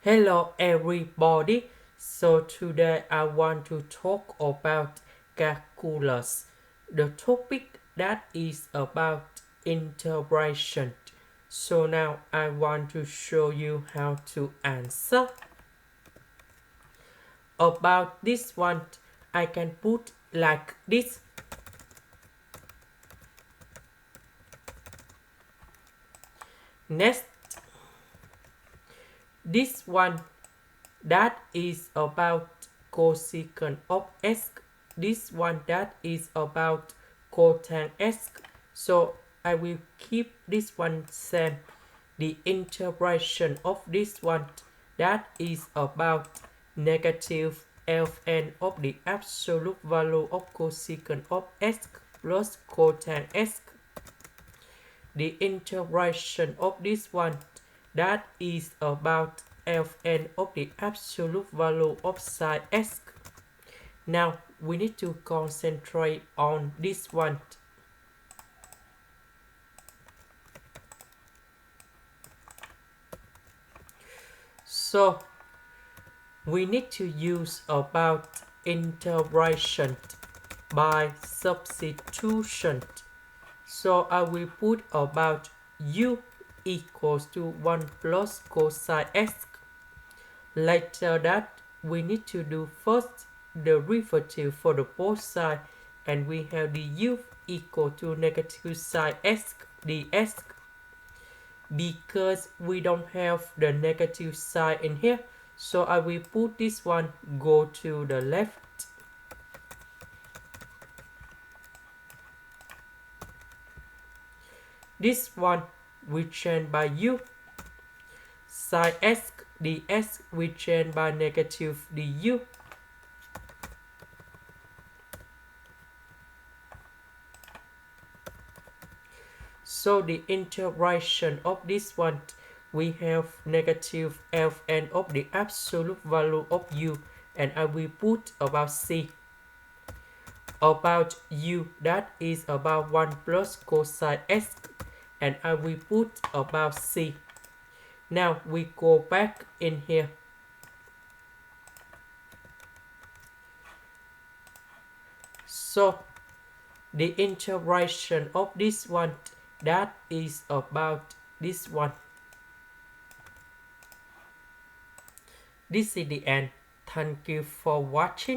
Hello everybody. So today I want to talk about calculus. The topic that is about integration. So now I want to show you how to answer. About this one, I can put like this. Next, this one that is about cosecant of x. This one that is about cotangent x. So I will keep this one same. The integration of this one that is about negative ln of the absolute value of cosecant of x plus cotangent x. The integration of this one that is about ln of the absolute value of sine x. Now we need to concentrate on this one. So we need to use about integration by substitution. So I will put about u equals to 1 plus cosine x. Later that we need to do first derivative for the both side, and we have the u equal to negative sine x dx. Because we don't have the negative sign in here, so I will put this one go to the left. This one we change by u. Sin x dx we change by negative du. So the integration of this one, we have negative ln of the absolute value of u, and I will put about c. About u that is about 1 plus cosine x, and I will put about c. Now we go back in here. So the integration of this one that is about this one. This is the end. Thank you for watching.